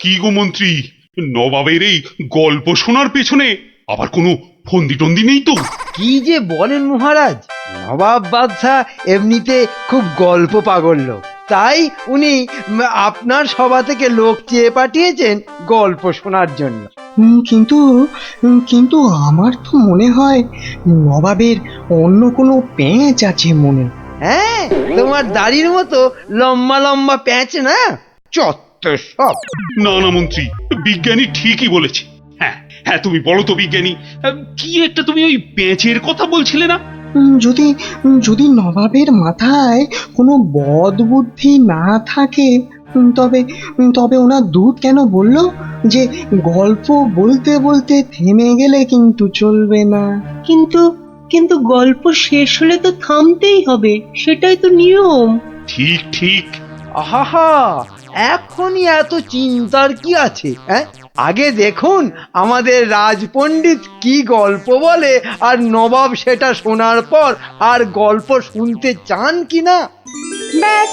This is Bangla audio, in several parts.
কি গো মন্ত্রী, নবাবের এই গল্প শোনার পেছনে আবার কোনো ফন্দি টন্দি নেই তো? কি যে বলেন মহারাজ, নবাব বাদশাহ এমনিতে খুব গল্প পাগল লোক, তাই উনি আপনার সভা থেকে লোক চেয়ে পাঠিয়েছেন গল্প শোনার জন্য। কিন্তু কিন্তু আমার তো মনে হয় নবাবের অন্য কোনো পেঁচ আছে মনে। হ্যাঁ, তোমার দাড়ির মতো লম্বা লম্বা প্যাঁচ না, চত্বর সব। না না মন্ত্রী, বিজ্ঞানী ঠিকই বলেছে। হ্যাঁ হ্যাঁ, তুমি বলো তো বিজ্ঞানী, কি একটা তুমি ওই পেঁচের কথা বলছিলে না? যদি যদি নবাবের মাথায় কোনো বদ বুদ্ধি না থাকে, তবে তবে ওনার দূত কেন বলল যে গল্প বলতে বলতে থেমে গেলে কিন্তু চলবে না? কিন্তু কিন্তু গল্প শেষ হলে তো থামতেই হবে, সেটাই তো নিয়ম। ঠিক ঠিক। আহা, এখনই এত চিন্তার কি আছে? হ্যাঁ, আগে দেখুন আমাদের রাজপণ্ডিত কি গল্প বলে, আর নবাব সেটা শোনার পর আর গল্প শুনতে চান কিনা। ব্যাস,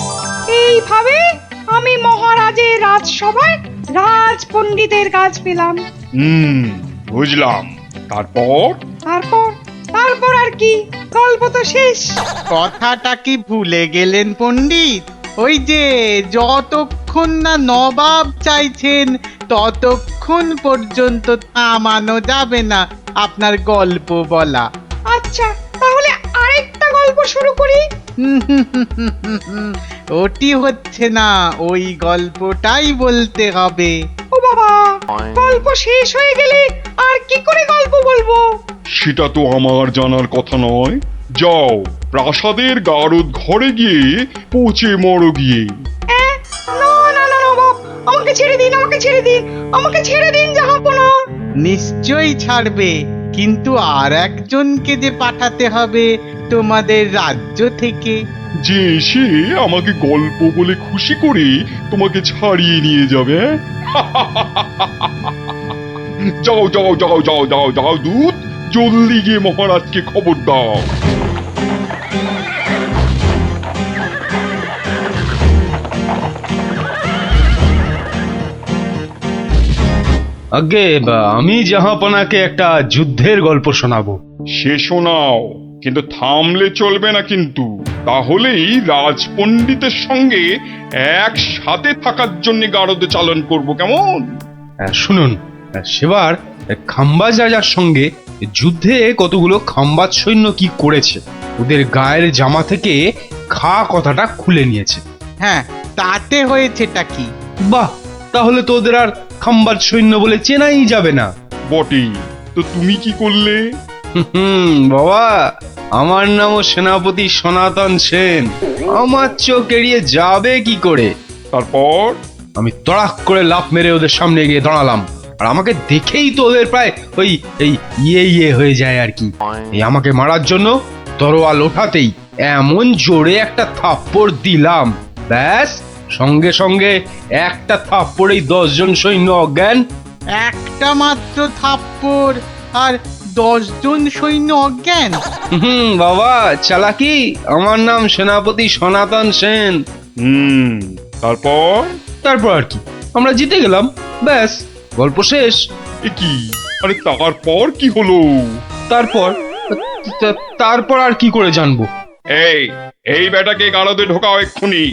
এইভাবে আমি মহারাজের রাজসভায় রাজপণ্ডিতের কাজ পেলাম। বুঝলাম। তারপর? তারপর তারপর আর কি, গল্প তো শেষ। কথাটা কি ভুলে গেলেন পণ্ডিত? ওই যে যতক্ষণ না নবাব চাইছেন ততক্ষণ পর্যন্ত থামানো যাবে না আপনার গল্প বলা। আচ্ছা, তাহলে আরেকটা গল্প শুরু করি। ওটি হচ্ছে না, ওই গল্পটাই বলতে হবে। ও বাবা, গল্প শেষ হয়ে গেলে আর কি করে গল্প বলবো? সেটা তো আমার জানার কথা নয়। যাও, প্রাসাদের গারদ ঘরে গিয়ে পচে মরো গিয়ে। না না না নবাব, আমাকে ছেড়ে দিন, আমাকে ছেড়ে দিন, আমাকে ছেড়ে দিন জাহাপনা। নিশ্চয়ই ছাড়বে, কিন্তু আর একজনকে যে পাঠাতে হবে তোমাদের রাজ্য থেকে। যে এসে আমাকে গল্প বলে খুশি করে তোমাকে ছাড়িয়ে নিয়ে যাবে। যাও যাও যাও যাও যাও যাও দূত, জলদি গিয়ে মহারাজকে খবর দাও। আগে আমি জাহাপনাকে একটা যুদ্ধের গল্প শোনাবো। সে শোনাও, কিন্তু থামলে চলবে না কিন্তু। তাহলেই রাজপণ্ডিতের সঙ্গে একসাথে থাকার জন্য গারদ চালন করব, কেমন? শুনুন, সেবার খাম্বাজ রাজার সঙ্গে যুদ্ধে কতগুলো খাম্বাজ সৈন্য কি করেছে, ওদের গায়ের জামা থেকে খা কথাটা খুলে নিয়েছে। হ্যাঁ, তাতে হয়েছেটা কি? বাহ, তাহলে তো ওদের আর খাম্বাজ সৈন্য বলে চেনাই যাবে না। বটে, তো তুমি কি করলে? বাবা, আমার নামও সেনাপতি সনাতন সেন, আমার চোখ এড়িয়ে যাবে কি করে? তারপর? আমি তড়াক করে লাফ মেরে ওদের সামনে গিয়ে দাঁড়ালাম, আর আমাকে দেখেই তো ওদের প্রায় ওই এই ইয়ে হয়ে যায় আর কি। এই আমাকে মারার জন্য তরোয়াল ওঠাতেই এমন জোরে একটা থাপ্পড় দিলাম, ব্যাস সঙ্গে সঙ্গে একটা থাপ্পড়েই 10 জন সৈন্য অজ্ঞান। একটা মাত্র থাপ্পড় আর 10 জন সৈন্য অজ্ঞান? বাবা, চালাকি। আমার নাম সেনাপতি সনাতন সেন। তারপর? তারপর আর কি, আমরা জিতে গেলাম, ব্যাস গল্প শেষ। এ কি? আরে তারপর কি হলো? তারপর আর কি করে জানবো? এই এই বেটাকে গারদে ঢোকাও এক্ষুনি।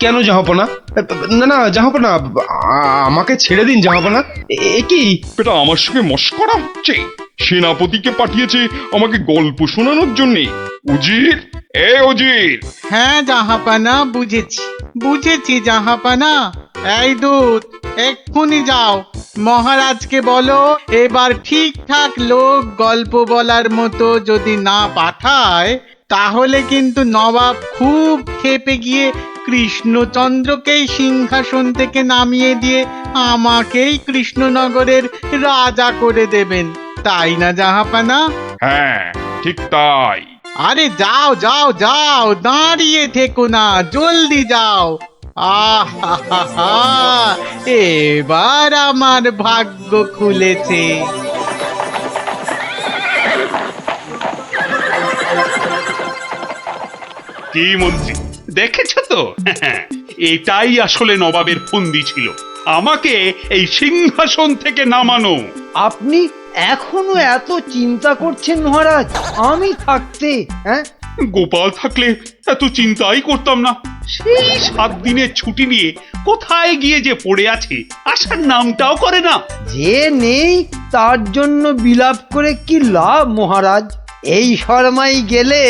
কেন জাহাপনা? না না জাহাপনা, আমাকে ছেড়ে দিন জাহাপনা। এ কি? বেটা আমার সঙ্গে মশকরা হচ্ছে? সেনাপতিকে পাঠিয়েছে আমাকে গল্প শোনানোর জন্যে। উজির, এ উজির। হ্যাঁ জাহাপানা, বুঝেছি বুঝেছি জাহাপানা। এই দূত, এক্ষুনি যাও, মহারাজকে বলো এবার ঠিকঠাক লোক গল্প বলার মতো যদি না পাঠায় তাহলে কিন্তু নবাব খুব ক্ষেপে গিয়ে কৃষ্ণচন্দ্রকেই সিংহাসন থেকে নামিয়ে দিয়ে আমাকেই কৃষ্ণনগরের রাজা করে দেবেন, তাই না জাহাপানা? হ্যাঁ, ঠিক তাই। আরে যাও যাও যাও, দাঁড়িয়ে থেকো না, জলদি যাও। আহা, এবার আমার ভাগ্য খুলেছে। কি মন্ত্রী, দেখেছ তো? এটাই আসলে নবাবের ফন্দি ছিল। আমাকে এই সিংহাসন থেকে নামানো। আপনি এখনো এত চিন্তা করছেন মহারাজ আমি থাকতে? হ্যাঁ, গোপাল থাকলে এত চিন্তাই করতাম না। সেই 7 দিনের ছুটি নিয়ে কোথায় গিয়ে যে পড়ে আছে, আসার নামটাও করে না। যে নেই তার জন্য বিলাপ করে কি লাভ মহারাজ? এই শর্মাই গেলে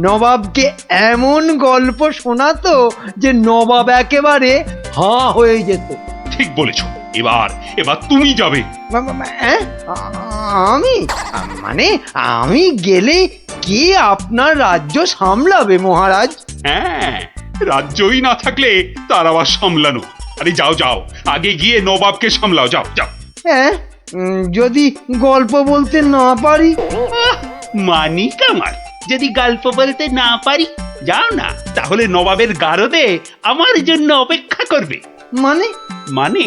নবাবকে এমন গল্প শোনাতো যে নবাব একেবারে হাঁ হয়ে যেত। ঠিক বলেছ। এবার এবার তুমি যাবে। হ্যাঁ? আমি মানে আমি গেলে কে আপনার রাজ্য সামলাবে মহারাজ? হ্যাঁ, রাজ্যই না থাকলে তার আবার সামলানো। আরে যাও যাও, আগে গিয়ে নবাবকে সামলাও, যাও যাও। হ্যাঁ, যদি গল্প বলতে না পারি? মানি কামাল, যদি গল্প বলতে না পারি, যাও না, তাহলে নবাবের গারদে আমার জন্য অপেক্ষা করবে। মানে মানে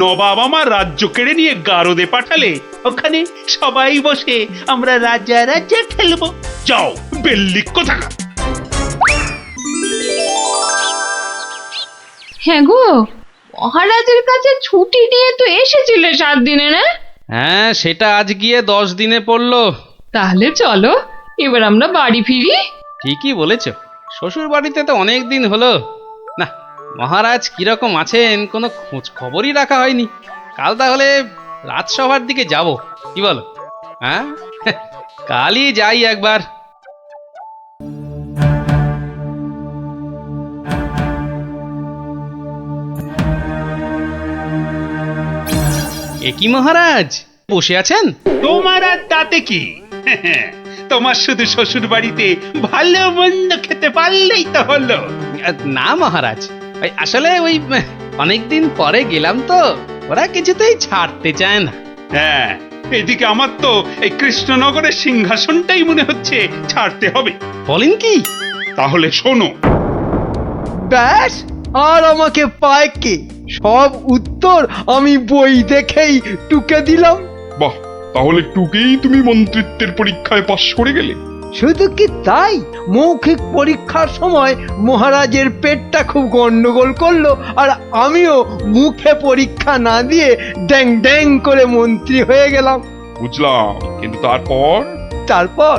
নবাব আমার রাজ্য কেড়ে নিয়ে গারদে পাঠালে ওখানে সবাই বসে আমরা রাজা রাজা খেলবো। যাও, বেল্লি কোথাকার। হ্যাঁ গো, মহারাজের কাছে ছুটি নিয়ে তো এসেছিলে 7 দিনে, না? হ্যাঁ, সেটা আজ গিয়ে 10 দিনে পড়লো। তাহলে চলো এবার আমরা বাড়ি ফিরি। ঠিকই বলেছ, শ্বশুর বাড়িতে তো অনেক দিন হলো না। মহারাজ কিরকম আছেন কোনো খোঁজ খবরই রাখা হয়নি। কাল তাহলে রাজসভার দিকে যাব, কি বলো? হ্যাঁ, কালই যাই একবার। এ কি মহারাজ, বসে আছেন? তোমার আর তাতে কি? তোমার শুধু শ্বশুর বাড়িতে ভালো মন্দ খেতে পারলেই তো হলো। না মহারাজ, আসলে ওই অনেকদিন পরে গেলাম তো, ওরা কিছুতেই ছাড়তে চায় না। হ্যাঁ, এদিকে আমার তো এই কৃষ্ণনগরের সিংহাসনটাই মনে হচ্ছে ছাড়তে হবে। বলেন কি? তাহলে শোনো। ব্যাস, আর আমাকে পায় কে? সব উত্তর আমি বই দেখেই টুকে দিলাম। বাহ, তাহলে টুকেই তুমি মন্ত্রিত্বের পরীক্ষায় পাশ করে গেলে। শুধু কি তাই, মৌখিক পরীক্ষার সময় মহারাজের পেটটা খুব গন্ডগোল করলো, আর আমিও মুখে পরীক্ষা না দিয়ে ড্যাং ড্যাং করে মন্ত্রী হয়ে গেলাম। বুঝলাম, কিন্তু তারপর? তারপর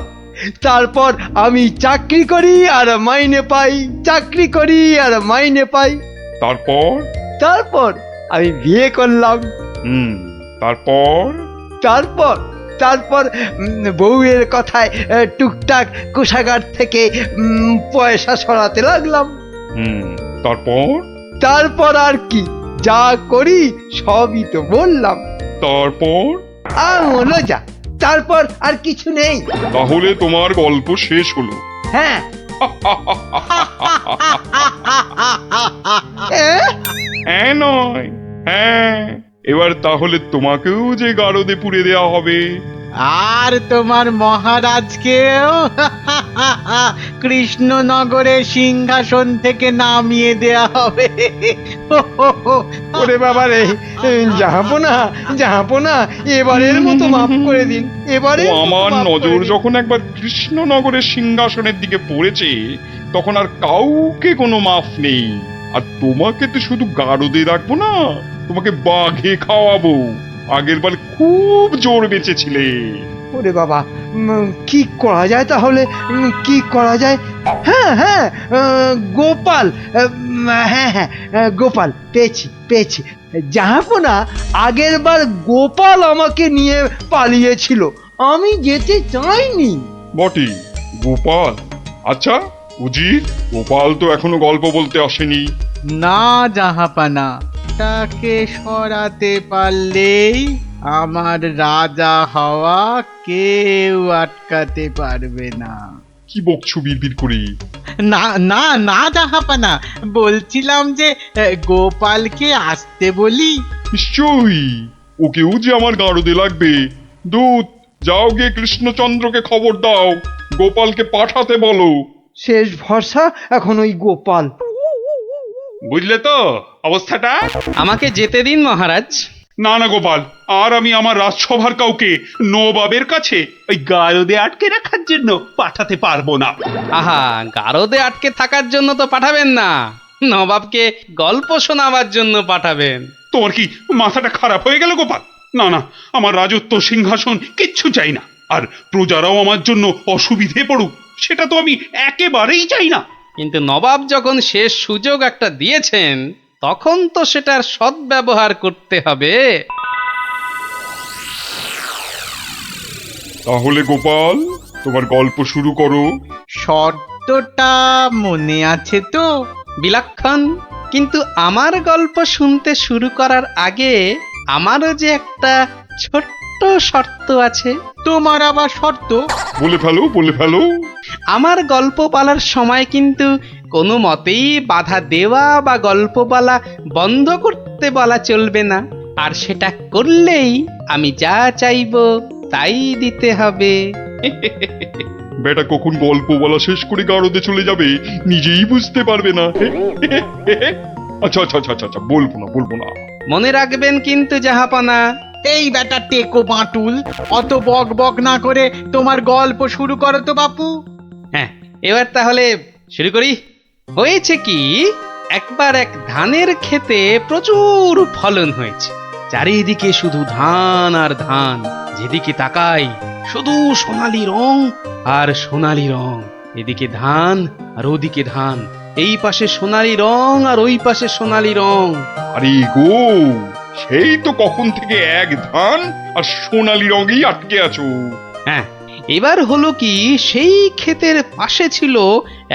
তারপর আমি চাকরি করি আর মাইনে পাই, চাকরি করি আর মাইনে পাই। তারপর? তারপর আমি বিয়ে করলাম। তারপর? তারপর তারপর বউয়ের কথায় টুকটাক কোষাগার থেকে পয়সা সরাতে লাগলাম। তারপর? তারপর আর কি, যা করি সবই তো বললাম। তারপর? আর মনে যা, তারপর আর কিছু নেই। তাহলে তোমার গল্প শেষ হলো। হ্যাঁ। হ্যাঁ নয়, হ্যাঁ। এবার তাহলে তোমাকেও যে গারদে পুড়ে দেওয়া হবে। আর তোমার মহারাজকেও কৃষ্ণনগরের সিংহাসন থেকে নামিয়ে দেয়া হবে। ওরে বাবা রে, জাহাপনা জাহাপনা, এবারের মতো মাফ করে দিন, এবারে ও আমার নজর যখন একবার কৃষ্ণনগরের সিংহাসনের দিকে পড়েছে, তখন আর কাউকে কোনো মাফ নেই। আর তোমাকে তো শুধু গারদে রাখবো না, তোমাকে বাঘে খাওয়াবো। আগের বার খুব জোর বেঁচেছিলে। ওরে বাবা, কি করা যায় তাহলে, কি করা যায়? হ্যাঁ হ্যাঁ, গোপাল, হ্যাঁ হ্যাঁ, গোপাল, পেয়েছি পেয়েছি। জাহাপনা, আগের বার গোপাল আমাকে নিয়ে পালিয়েছিল, আমি যেতে চাইনি। বটে, গোপাল? আচ্ছা উজির, গোপাল তো এখনো গল্প বলতে আসেনি। না জাহাপানা, তাকে সরাতে পারলেই আমার রাজা হওয়া কেউ আটকাতে পারবে না। কি বকছো বিড়বিড় করে? না না না জাহাপানা, বলছিলাম যে গোপালকে আসতে বলি। নিশ্চয়ই, ওকেও যে আমার গারদে লাগবে। দূত, যাও গিয়ে কৃষ্ণচন্দ্রকে খবর দাও, গোপালকে পাঠাতে বলো। শেষ ভরসা এখন ওই গোপাল। বুঝলে তো অবস্থাটা? আমাকে যেতে দিন মহারাজ। না না গোপাল, আর আমি আমার রাজসভার কাউকে নবাবের কাছে ওই গারদে আটকে রাখার জন্য পাঠাতে পারবো না। আহা, গারদে আটকে থাকার জন্য তো পাঠাবেন না, নবাবকে গল্প শোনাবার জন্য পাঠাবেন। তোমার কি মাথাটা খারাপ হয়ে গেল গোপাল? না না, আমার রাজত্ব সিংহাসন কিচ্ছু চাই না, আর প্রজারাও আমার জন্য অসুবিধে পড়ুক সেটা তো আমি একেবারেই চাই না। কিন্তু নবাব যখন শেষ সুযোগ একটা দিয়েছেন তখন তো সেটার সদ্ব্যবহার করতে হবে। তাহলে গোপাল, তোমার গল্প শুরু করো। শর্তটা মনে আছে তো? বিলক্ষণ। কিন্তু আমার গল্প শুনতে শুরু করার আগে আমারও যে একটা ছোট্ট শর্ত আছে। তোমার আবার শর্ত? বলে ফেলো, বলে ফেলো। আমার গল্প বলার সময় কিন্তু কোনো মতেই বাধা দেওয়া বা গল্প বলা বন্ধ করতে বলা চলবে না। আর সেটা করলেই আমি যা চাইবো তাই দিতে হবে। বেটা কখন গল্প বলা শেষ করে গারদে চলে যাবে নিজেই বুঝতে পারবে না। আচ্ছা আচ্ছা আচ্ছা আচ্ছা, বলবো না, বলবো না। মনে রাখবেন কিন্তু জাহাপনা। এই বেটা টেকো বাঁটুল, অত বক বক না করে তোমার গল্প শুরু করো তো বাপু। হ্যাঁ, এবার তাহলে শুরু করি। হয়েছে কি, একবার এক ধানের ক্ষেতে প্রচুর ফলন হয়েছে। চারিদিকে শুধু ধান আর ধান, যেদিকে তাকাই শুধু সোনালী রং আর সোনালী রং। এদিকে ধান আর ওদিকে ধান, এই পাশে সোনালী রং আর ওই পাশে সোনালী রং। আরে গো, সেই তো কখন থেকে এক ধান আর সোনালী রঙেই আটকে আছো। হ্যাঁ, এবার হলো কি, সেই ক্ষেতের পাশে ছিল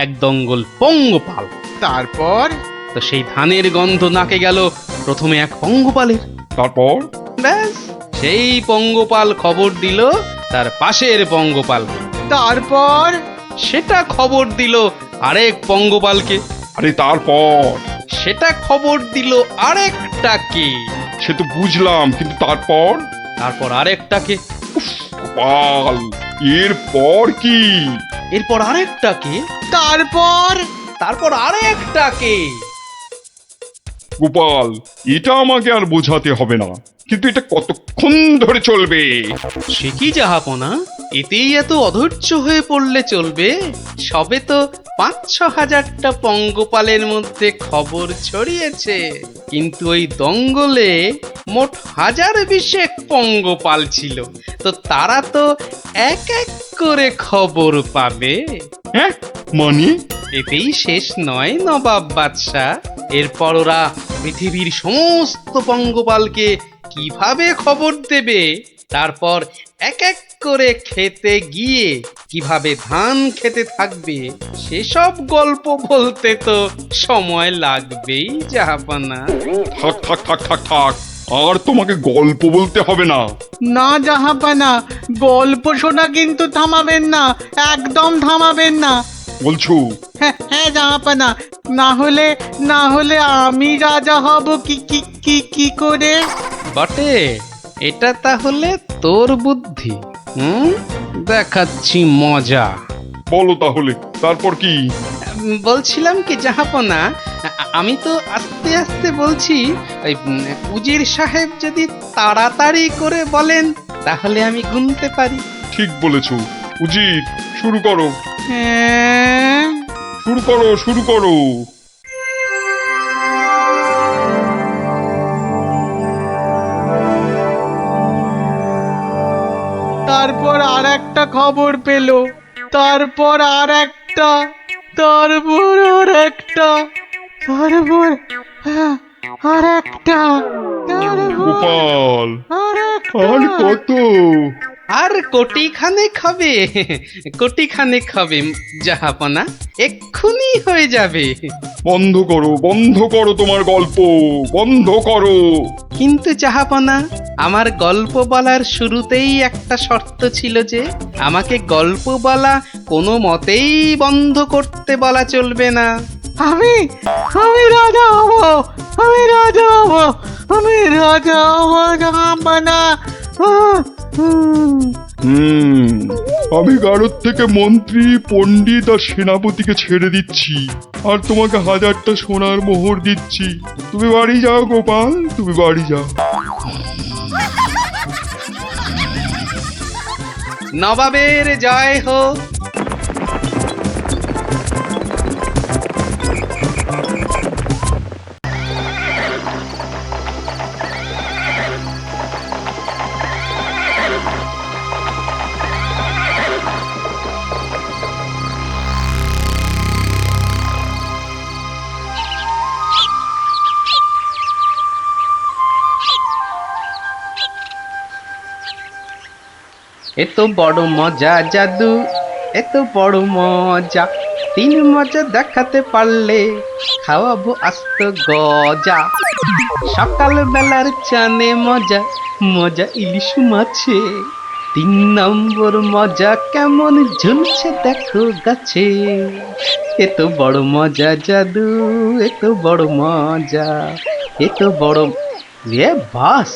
এক দঙ্গল পঙ্গপাল। তারপর? তো সেই ধানের গন্ধ নাকে গেল প্রথমে এক পঙ্গপালের। তারপর? ব্যাস, সেই পঙ্গপাল খবর দিল তার পাশের পঙ্গপাল। তারপর? সেটা খবর দিল আরেক পঙ্গপালকে। আরে তারপর? সেটা খবর দিল আরেকটাকে। সে তো বুঝলাম, কিন্তু তারপর? তারপর আরেকটাকে। গোপাল, এরপর কি? এরপর আরেকটাকে। তারপর? তারপর আরেকটাকে। গোপাল, এটা আমাকে আর বোঝাতে হবে না, কিন্তু এটা কতক্ষণ ধরে চলবে? সে কি জাহাপনা, এতেই এত অধৈর্য হয়ে পড়লে চলবে? সবে তো ৫-৬ হাজারটা পঙ্গপালের মধ্যে খবর ছড়িয়েছে, কিন্তু ওই দঙ্গলে মোট ১০২০ পঙ্গপাল ছিল। তো তারা তো এক এক করে খবর পাবে। হ্যাঁ, মানে? এতেই শেষ নয় নবাব বাদশাহ। এরপর ওরা পৃথিবীর সমস্ত পঙ্গপালকে কিভাবে খবর দেবে, তারপর এক এক করে খেতে গিয়ে কিভাবে ধান খেতে থাকবে, সেসব গল্প বলতে তো সময় লাগবেই জাহাপনা। থাক থাক থাক থাক থাক, আর তোমাকে গল্প বলতে হবে না। না জাহাপানা, গল্প শোনা কিন্তু থামাবেন না, একদম থামাবেন না। বলছো? হ্যাঁ হ্যাঁ জাহাপানা, না হলে আমি রাজা হব কি কি কি কি করে? বটে, এটা তাহলে তোর বুদ্ধি। দেখাচ্ছি মজা। বলো তাহলে, তারপর কি? বলছিলাম কি জাহাপনা, আমি তো আস্তে আস্তে বলছি। ওই উজির সাহেব যদি তাড়াতাড়ি করে বলেন তাহলে আমি গুনতে পারি। ঠিক বলেছো। উজির, শুরু করো। হ্যাঁ, শুরু করো, শুরু করো। তারপর আর একটা খবর পেল, তারপর আর একটা, তারপর আর একটা, তারপর আর একটা, গোপাল, আর আর কত? আর কোটিখানেক হবে, কোটিখানেক হবে জাহাপনা, এক্ষুনি হয়ে যাবে। বন্ধ করো, বন্ধ করো তোমার গল্প, বন্ধ করো। কিন্তু জাহাপনা, আমার গল্প বলার শুরুতেই একটা শর্ত ছিল যে আমাকে গল্প বলা কোনো মতেই বন্ধ করতে বলা চলবে না। আমি রাজা হব, আমি রাজা হব, আমি রাজা হব জাহাপানা। আমি গারদ থেকে মন্ত্রী, পণ্ডিত আর সেনাপতিকে ছেড়ে দিচ্ছি, আর তোমাকে 1000টা সোনার মোহর দিচ্ছি। তুমি বাড়ি যাও গোপাল, তুমি বাড়ি যাও। নবাবের জয় হোক। এত বড় মজা জাদু, এত বড় মজা, তিন মজা দেখাতে পারলে খাওয়াবো আস্ত গজা। সকাল বেলার চানে মজা, মজা ইলিশ মাছে, 3 নম্বর মজা কেমন ঝুলছে দেখো গাছে। এত বড় মজা জাদু, এত বড় মজা, এত বড়। রে বাস,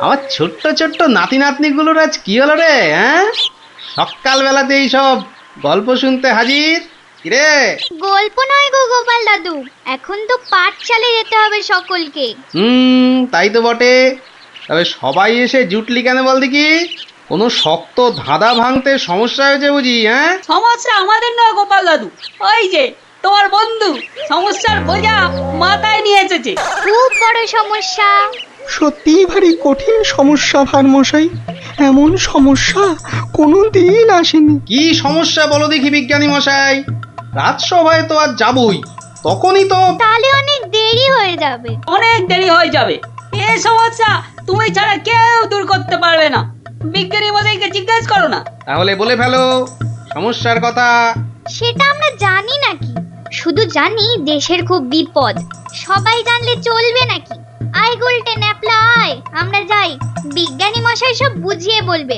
আমার ছোট্ট ছোট্ট নাতি নাতনিগুলোর আজ কি হলো রে? হ্যাঁ, সকাল বেলাতেই সব গল্প শুনতে হাজির। কিরে? গল্প নয় গো গোপাল দাদু, এখন তো পাঠশালে যেতে হবে সকলকে। তাই তো বটে। তবে সবাই এসে জুটলি কেন বল দেখি? কোনো শক্ত ধাঁধা ভাঙতে সমস্যা হয়েছে বুঝি? হ্যাঁ, সমস্যা আমাদের নয় গোপাল দাদু, ওই যে তোমার বন্ধু সমস্যার বোঝা মাথায় নিয়ে এসেছে। খুব বড় সমস্যা। সত্যিই ভারী কঠিন সমস্যা ভারমশাই, এমন সমস্যা কোনোদিন আসেনি। কি সমস্যা বলো দেখি বিজ্ঞানী মশাই? রাজসভায় তো আর যাবই, তখনই তো। তাহলে অনেক দেরি হয়ে যাবে। অনেক দেরি হয়ে যাবে। এই সমস্যা তুমি ছাড়া কেউ দূর করতে পারবে না। বিজ্ঞানী মশাইকে জিজ্ঞেস করো না। তাহলে বলে ফেলো সমস্যার কথা। সেটা আমরা জানি নাকি, শুধু জানি দেশের খুব বিপদ। সবাই জানলে চলবে নাকি? আয় গুলটে ন্যাপলা আয়, আমরা যাই, বিজ্ঞানী মশাই সব বুঝিয়ে বলবে।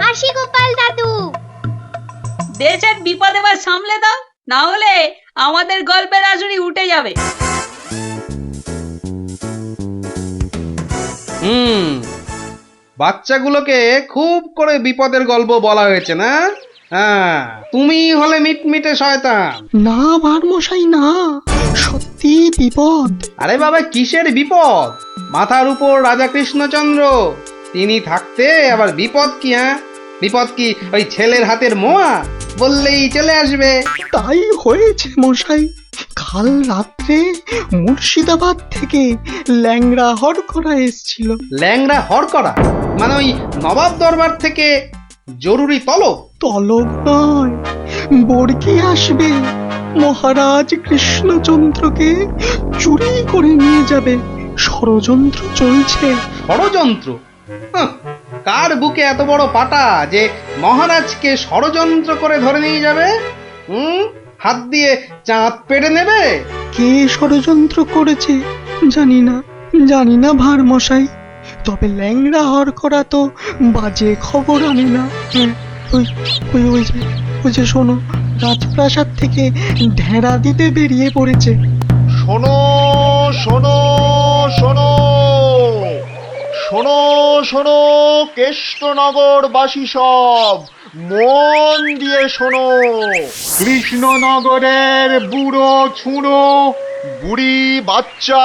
আসি গোপাল দাদু। দেশের বিপদ এবার সামলে দাও, না হলে আমাদের গল্পের আসরই উঠে যাবে। বাচ্চাগুলোকে খুব করে বিপদের গল্প বলা হয়েছে না? হ্যাঁ, তুমি হলে মিটমিটে শয়তান। না ভারমশাই না, সত্যি বিপদ। আরে বাবা, কিসের বিপদ? মাথার উপর রাজা কৃষ্ণচন্দ্র, তিনি থাকতে আবার বিপদ কি? হ্যাঁ, বিপদ কি ওই ছেলের হাতের মোয়া বললেই চলে আসবে? তাই হয়েছে মশাই, কাল রাত্রে মুর্শিদাবাদ থেকে ল্যাংড়া হরকরা এসছিল। ল্যাংড়া হরকরা মানে ওই নবাব দরবার থেকে জরুরি তলব? তলব নয়, বর্গি আসবে। মহারাজ কৃষ্ণচন্দ্রকে চুরি করে নিয়ে যাবে, ষড়যন্ত্র চলছে। ষড়যন্ত্র? হাহ, কার বুকে এত বড় পাটা যে মহারাজকে ষড়যন্ত্র করে ধরে নিয়ে যাবে? হাত দিয়ে চাঁদ পেড়ে নেবে? কে ষড়যন্ত্র করেছে জানি না ভারমশাই, তবে ল্যাংড়া হরকরা তো বাজে খবর আনে না। ওই যে শোনো, রাজপ্রাসাদ থেকে ঢেড়া দিতে বেরিয়ে পড়েছে। শোনো শোনো শোনো শোনো শোনো, কেষ্টনগরবাসী সব মন দিয়ে শোনো। কৃষ্ণনগরের বুড়ো ছুঁড়ো বুড়ি বাচ্চা,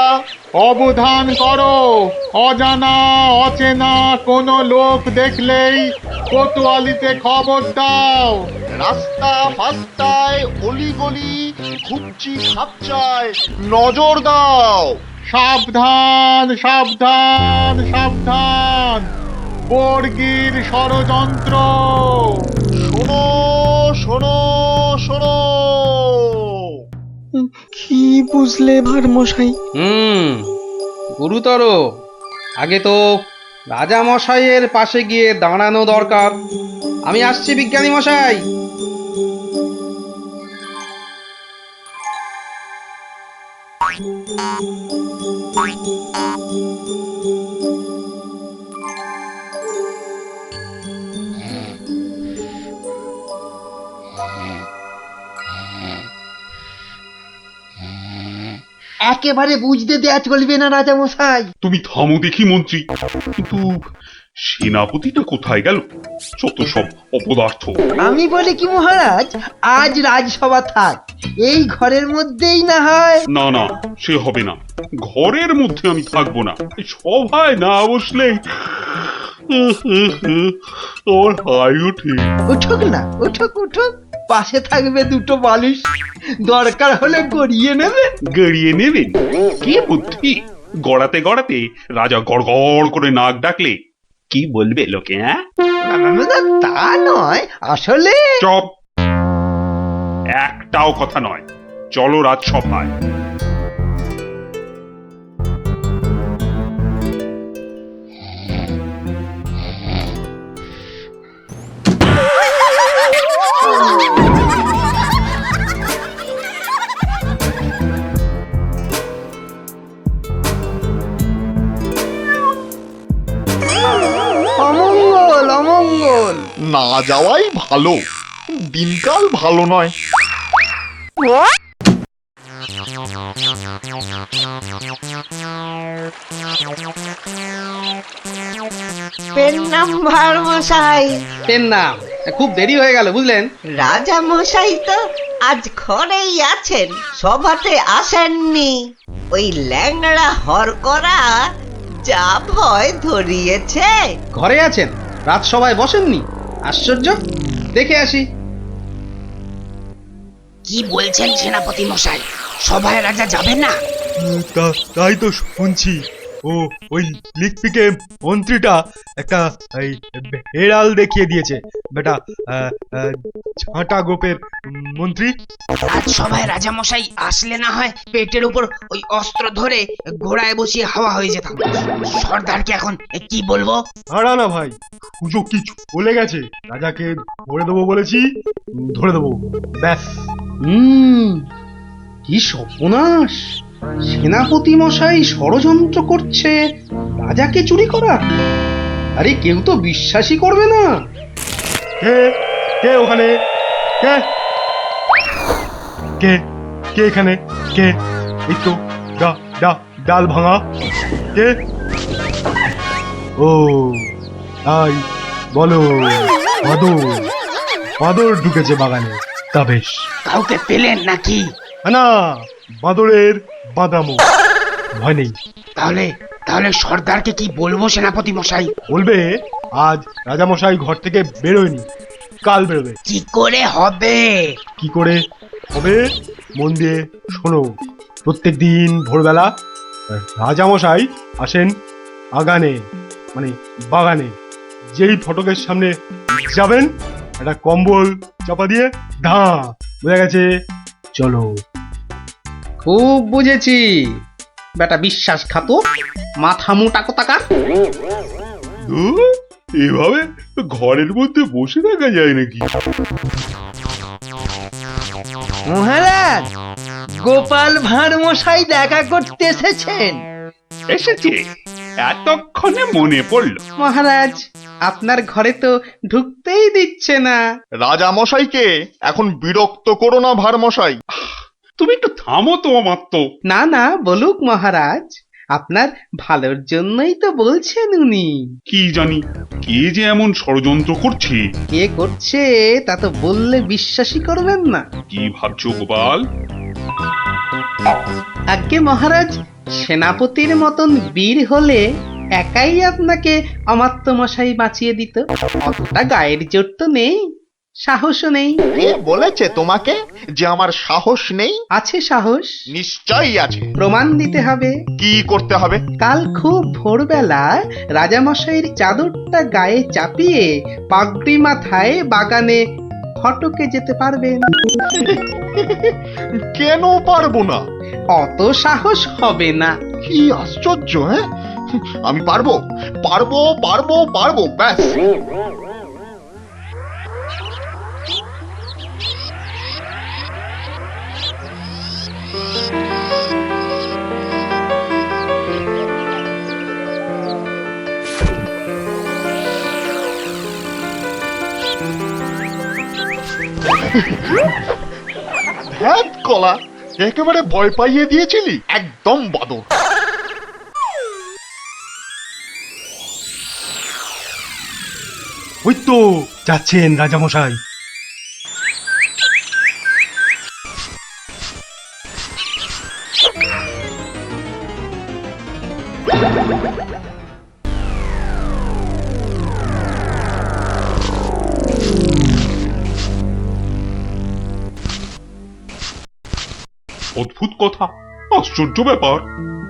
অবধান করো, অজানা অচেনা কোনো লোক দেখলেই কোতোয়ালিতে খবর দাও। রাস্তা ফাস্তায় অলিগলি ঘুপচি খাপচায় নজর দাও। সাবধান সাবধান সাবধান, বর্গির ষড়যন্ত্র। শোনো শোনো শোনো। কি বুঝলে ভারমশাই? গুরুতর। আগে তো রাজা মশাইয়ের পাশে গিয়ে দাঁড়ানো দরকার। আমি আসছি বিজ্ঞানী মশাই। একেবারে বুঝতে দেয়া চলবে না রাজা মশাই। তুমি থামো দেখি মন্ত্রী, কিন্তু সেনাপতিটা কোথায় গেল? যত সব অপদার্থ। আমি বলি কি মহারাজ, আজ রাজসভা থাক, এই ঘরের মধ্যেই না হয়। না না, সে হবে না। ঘরের মধ্যে আমি থাকবো না। এই সভায় না বসলে আমার হাই ওঠে। উঠুক না, উঠুক উঠুক, পাশে থাকবে দুটো বালিশ, দরকার হলে গড়িয়ে নেবে। গড়িয়ে নেবেন? কি বুদ্ধি! গড়াতে গড়াতে রাজা গড় গড় করে নাক ডাকলে কি বলবে লোকে? হ্যাঁ, তা নয়, আসলে। চপ! একটাও কথা নয়, চলো রাজসভায়। মঙ্গল। না যাওয়াই ভালো, দিনকাল ভালো নয়। পেন নাম্বার মশাই। পেন নাম, খুব দেরি হয়ে গেল বুঝলেন। রাজা মশাই তো আজ ঘরেই আছেন, সভাতে আসেননি। ওই ল্যাংড়া হরকরা যা ভয় ধরিয়েছে। ঘরে আছেন, রাজসভায় বসেননি? আশ্চর্য, দেখে আসি। কি বলছেন সেনাপতি মশাই, সভায় রাজা যাবেন না? তাই তো শুনছি। ওই লিকপিকে মন্ত্রীটা একটা হেড়াল দেখিয়ে দিয়েছে বেটা, ঝাঁটা গোপের মন্ত্রী। আজ সভায় রাজা মশাই আসলে না হয় পেটের উপর ওই অস্ত্র ধরে ঘোড়ায় বসিয়ে হাওয়া হয়ে যেতাম। সর্দারকে এখন কি বলবো? হারা না ভাই, সুযোগ কি চলে গেছে। রাজাকে ধরে দেবো বলেছি, ধরে দেবো, ব্যাস। কি সর্বনাশ! সেনাপতি মশাই ষড়যন্ত্র করছে রাজাকে চুরি করা। আরে কেউ তো বিশ্বাসই করবে না। কে কে ওখানে? কে কে কে এখানে? কে? এই তো ডাল ভাঙা। কে? ও তাই বলো, বাদর ঢুকেছে বাগানে। তা বেশ। কাউকে পেলেন নাকি? না, বাদরের বাদামো, ভয় নেই। তাহলে সর্দারকে কি বলবো সেনাপতি মশাই? বলবে আজ রাজামশাই ঘর থেকে বেরোয়নি, কাল বেরোবে। কি করে হবে? কি করে হবে মন দিয়ে শোনো। প্রত্যেক দিন ভোরবেলা রাজামশাই আসেন আগানে, মানে বাগানে। যেই ফটকের সামনে যাবেন, একটা কম্বল চাপা দিয়ে বোঝা গেছে? চলো। খুব বুঝেছি, বেটা বিশ্বাসঘাতক, মাথা মোটা কোথাকার। এভাবে ঘরের মধ্যে বসে থাকা যায় নাকি? মহারাজ, গোপাল ভাঁড় মশাই দেখা করতে এসেছেন। এসেছে? এতক্ষণে মনে পড়লো। মহারাজ, আপনার ঘরে তো ঢুকতেই দিচ্ছে না। রাজামশাইকে এখন বিরক্ত করো না ভার মশাই। তুমি একটু থামো তো মাত্র। না না, বলুক মহারাজ, আপনার ভালোর জন্যই তো বলছেন উনি। কি জানি কে যে এমন ষড়যন্ত্র করছে। কে করছে তা তো বললে বিশ্বাসই করবেন না। কি ভাবছো গোপাল? আজ্ঞে মহারাজ, সেনাপতির মতন বীর হলে একাই আপনাকে অমাত্য মশাই বাঁচিয়ে দিত। অতটা গায়ের জোর তো নেই, সাহসও নেই। কে বলেছে তোমাকে যে আমার সাহস নেই? আছে সাহস, নিশ্চয়ই আছে। প্রমাণ দিতে হবে। কি করতে হবে? কাল খুব ভোরবেলা রাজামশাইয়ের চাদরটা গায়ে চাপিয়ে পাগড়ি মাথায় বাগানে ফটকে যেতে পারবেন। কেন পারবো না? অত সাহস হবে না। কি আশ্চর্য! হ্যাঁ, আমি পারবো পারবো পারবো পারবো, ব্যাস। ধ্যাত কলা, একেবারে ভয় পাইয়ে দিয়েছিলি, একদম বাদর। ওই তো যাচ্ছেন রাজামশাই। অদ্ভুত কথা, আশ্চর্য ব্যাপার।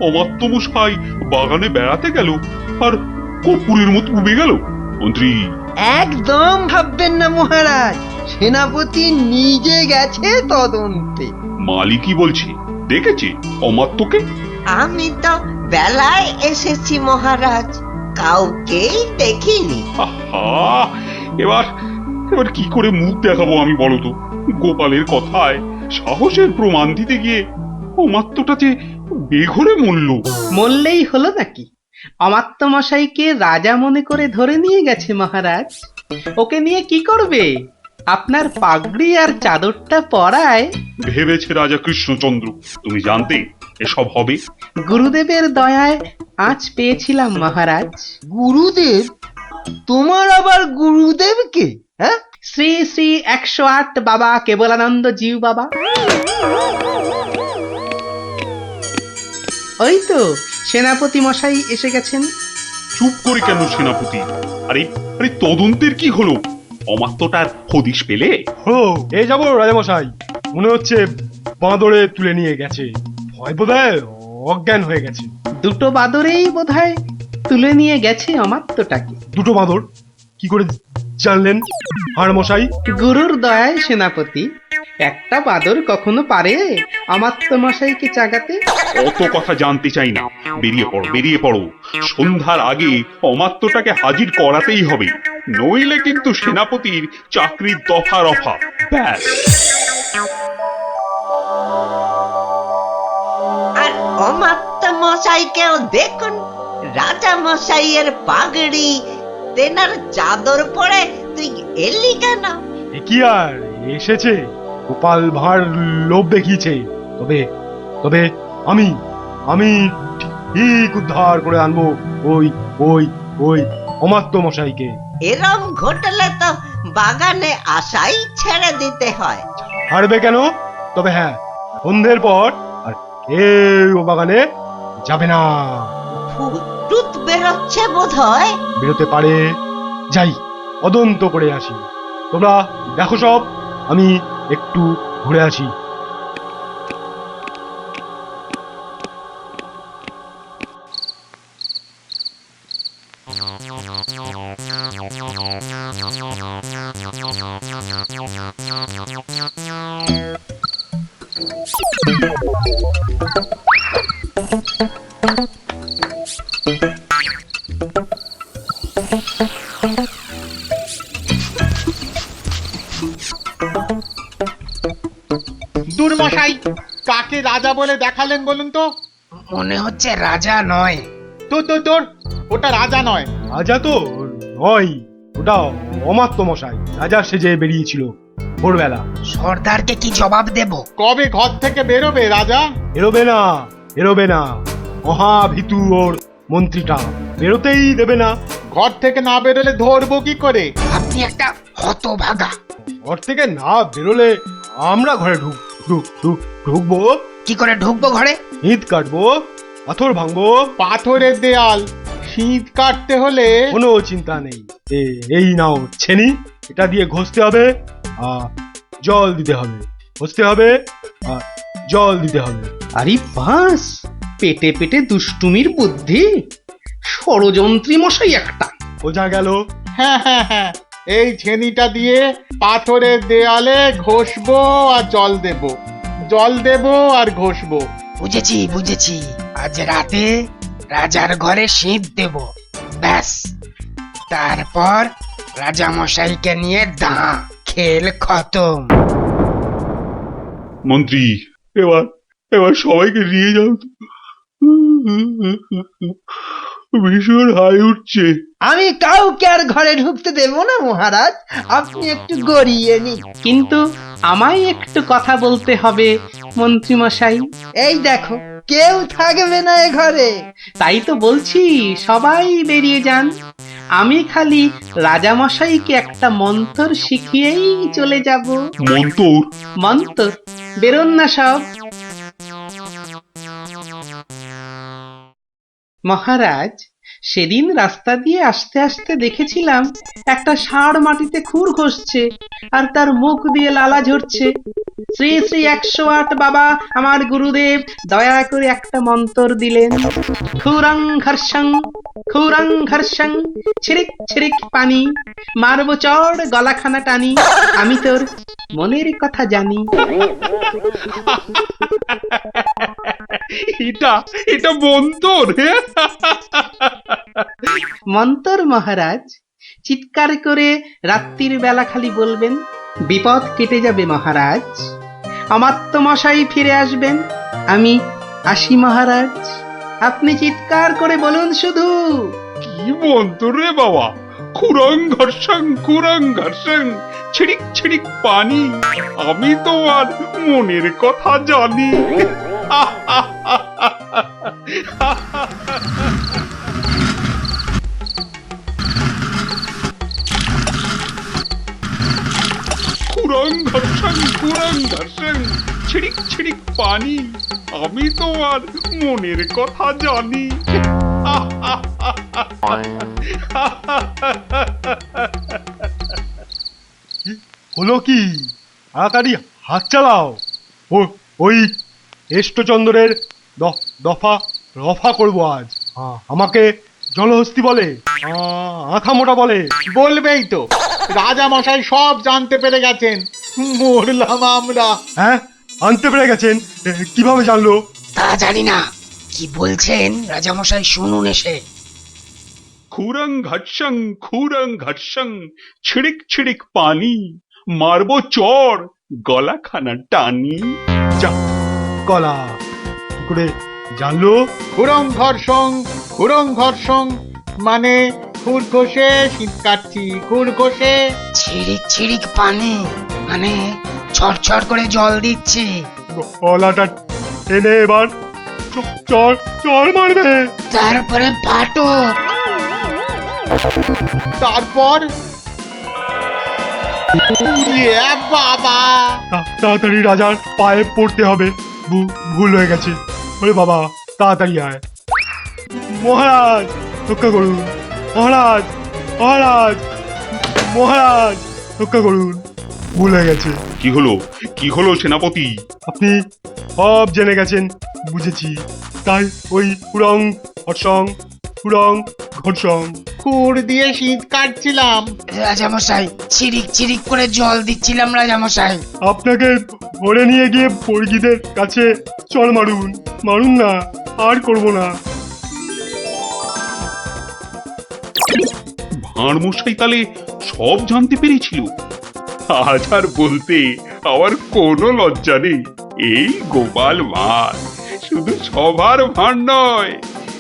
অমাত্য মশাই বাগানে বেড়াতে গেল আর কপুরের মতো ডুবে গেল। মন্ত্রী, একদম ভাববেন না মহারাজ, সেনাপতি নিজে গেছে তদন্তে। মালিকই বলছে দেখেছে অমাত্যকে। আমি তো বেলায় এসেছি মহারাজ, কাউকেই দেখিনি। আহা, এবার এবার কি করে মুখ দেখাবো আমি বলো তো? গোপালের কথায় সাহসের প্রমাণ দিতে গিয়ে অমাত্যটা যে বেঘরে মরলেই হলো নাকি? অমাত্য মশাইকে রাজা মনে করে ধরে নিয়ে গেছে মহারাজ। ওকে নিয়ে কি করবে? আপনার পাগড়ি আর চাদরটা পরায় ভেবেছে রাজা কৃষ্ণচন্দ্র তুমি জানতে এসব হবে? গুরুদেবের দয়ায় আজ পেয়েছিলাম মহারাজ। গুরুদেব? তোমার আবার গুরুদেব কে? হ্যাঁ, শ্রী শ্রী 108 বাবা কেবলানন্দ জিউ বাবা। ওই তো সেনাপতি মশাই এসে গেছেন। চুপ করে কেন সেনাপতি? আরে আরে তদন্তের কি হলো? অমাত্যটার হদিশ পেলে? ও এই যাবো রাজামশাই, মনে হচ্ছে বাঁদরে তুলে নিয়ে গেছে। ভয় বোধহয় অজ্ঞান হয়ে গেছে। দুটো বাদরেই বোধহয় তুলে নিয়ে গেছে অমাত্যটাকে। দুটো বাঁদর? কি করে জানলেন হাড়মশাই? গুরুর দয়ায় সেনাপতি। একটা বাদর কখনো পারে অমাত্য মশাইকে চাগাতে? অত কথা জানতে চাই না, বেরিয়ে পড়ো বেরিয়ে পড়ো। সন্ধ্যার আগে অমাত্যটাকে হাজির করাতেই হবে, নইলে কিন্তু সেনাপতির চাকরির দফা রফা। ব্যাস। আর অমাত্য মশাইকেও দেখুন, রাজা মশাইয়ের পাগড়ি তেনার চাদর পরে তুই এলি কেন? এ কি আর এসেছে, গোপাল ভাঁড় লোভ দেখিয়েছে। তবে তবে আমি আমি ঠিক উদ্ধার করে আনবো ওই ওই ওই অমাত্য মশাইকে। এরম ঘটলে তো বাগানে আসাই ছেড়ে দিতে হয়। হারবে কেন? তবে হ্যাঁ, সন্ধ্যের পর আর কেউ বাগানে যাবে না। ভূত বেরোচ্ছে বোধ হয়। বেরোতে পারে, যাই তদন্ত করে আসি। তোমরা দেখো সব, আমি একটু ঘুরে আসি। দুর্মশাই, কাকে রাজা বলে দেখালেন বলুন তো? মনে হচ্ছে রাজা নয়। তোর ওটা রাজা নয়। রাজা তো নয়, ওটা অমাত্য মশাই রাজা সেজে বেরিয়েছিল ভোরবেলা। সর্দারকে কি জবাব দেব? কবে ঘর থেকে বেরোবে রাজা? বেরোবে না, বেরোবে না। মহাভীতু ওর মন্ত্রীটা, বেরোতেই দেবে না। ঘর থেকে না বেরোলে ধরবো কি করে? আপনি একটা হতভাগা। ঘর থেকে না বেরোলে আমরা ঘরে ঢুকবো। কি করে ঢুকবো ঘরে? ইট কাটবো, পাথর ভাঙবো। পাথরের দেয়াল, শীত কাটতে হলে কোনো চিন্তা নেই। এই নাও ছেনি, এটা দিয়ে ঘষতে হবে আর জল দিতে হবে, ঘষতে হবে আর জল দিতে হবে। আরে বাস, পেটে পেটে দুষ্টুমির বুদ্ধি, ষড়যন্ত্রী মশাই একটা। বোঝা গেল? হ্যাঁ হ্যাঁ হ্যাঁ, এই ছেনিটা দিয়ে পাথরের দেয়ালে ঘষবো আর জল দেব আর ঘষবো। বুঝেছি বুঝেছি, আজ রাতে রাজার ঘরে শীত দেব, ব্যাস। তারপর রাজা মশাইকে নিয়ে দাঁ, খেল খতম। মন্ত্রী, এবার এবার সবাইকে নিয়ে যাও তো। ভীষণ হাই উঠছে। আমি কাউকে আর ঘরে ঢুকতে দেব না মহারাজ, আপনি একটু গড়িয়ে নিন। কিন্তু আমায় একটু কথা বলতে হবে মন্ত্রী মশাই। এই দেখো, কেউ থাকবে না এ ঘরে। তাই তো বলছি, সবাই বেরিয়ে যান। আমি খালি রাজা মশাইকে একটা মন্তর শিখিয়েই চলে যাব। মন্তর? বেরোন না সব। মহারাজ, সেদিন রাস্তা দিয়ে আসতে আসতে দেখেছিলাম একটা ষাঁড় মাটিতে খুর ঘষছে আর তার মুখ দিয়ে লালা ঝরছে। শ্রী শ্রী 108 বাবা আমার গুরুদেব দয়া করে একটা মন্তর দিলেন। খুরং ঘর্ষং ছিরিক ছিরিক পানি, মারব চড় গলাখানা টানি, আমি তোর মনের কথা জানি। এটা মন্তর? মন্তর মহারাজ, চিৎকার করে রাত্রির বেলা খালি বলবেন, বিপদ কেটে যাবে মহারাজ, অমাত্য মশাই ফিরে আসবেন, আমি আসি মহারাজ। আপনি চিৎকার করে বলুন শুধু। কি মন্তর রে বাবা, খুরং ঘর্ষং ছিড়িক ছিড়িক পানি, আমি তোমার মনের কথা জানি। খুরং ঘর্ষং ছিড়িক ছিড়িক পানি, আমি তোমার মনের কথা জানি। হলো কি? তাড়াতাড়ি হাত চালাও। ওই এষ্টচন্দ্রের দফা রফা করবো আজ। আমাকে জলহস্তি বলে, আঁখা মোটা বলে। বলবেই তো, রাজা মশাই সব জানতে পেরে গেছেন। মরলাম আমরা। হ্যাঁ, আনতে পেরে গেছেন? কিভাবে জানলো? তা জানি না, কি বলছেন রাজামশাই শুনুন এসে। খুরং ঘর্ষং ছিড়িক ছিড়িক পানি, মারবো চর গলাখানা টানি। যা গলা কি করে জানলো? খুরং ঘর্ষং মানে খুর ঘষে শীত কাটছি, খুর ঘষে। ছিড়িক ছিড়িক পানি মানে ছড়ছড় করে জল দিচ্ছি। গলাটা টেনে এবার চর চর মারবে। তারপরে ফাটক। তারপর বাবা, তাড়াতাড়ি রাজার পায়ে পড়তে হবে। ভুল হয়ে গেছে। ওরে বাবা, তাড়াতাড়ি আয়। মহারাজ রক্ষা করুন, মহারাজ মহারাজ মহারাজ রক্ষা করুন, ভুল হয়ে গেছে। কি হলো সেনাপতি? আপনি সব জেনে গেছেন, বুঝেছি। তাই ওই খুরং ঘর্ষং খুর দিয়ে শীত কাটছিলাম। রাজামশাই ছিড়িক ছিড়িক করে জল দিচ্ছিলাম রাজামশাই। আপনাকে ধরে নিয়ে গিয়ে বর্গীদের কাছে চল মারুন না, আর করব না। ভাঁড় মশাই তাহলে সব জানতে পেরেছিল। আজ আর বলতে আমার কোনো লজ্জা নেই। এই গোপাল ভাঁড় শুধু সবার ভাঁড় নয়,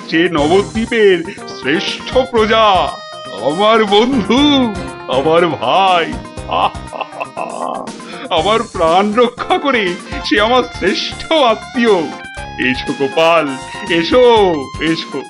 সে নবদ্বীপের শ্রেষ্ঠ প্রজা, আমার বন্ধু, আমার ভাই। আমার প্রাণ রক্ষা করে সে আমার শ্রেষ্ঠ আত্মীয়। এসো গোপাল, এসো এসো।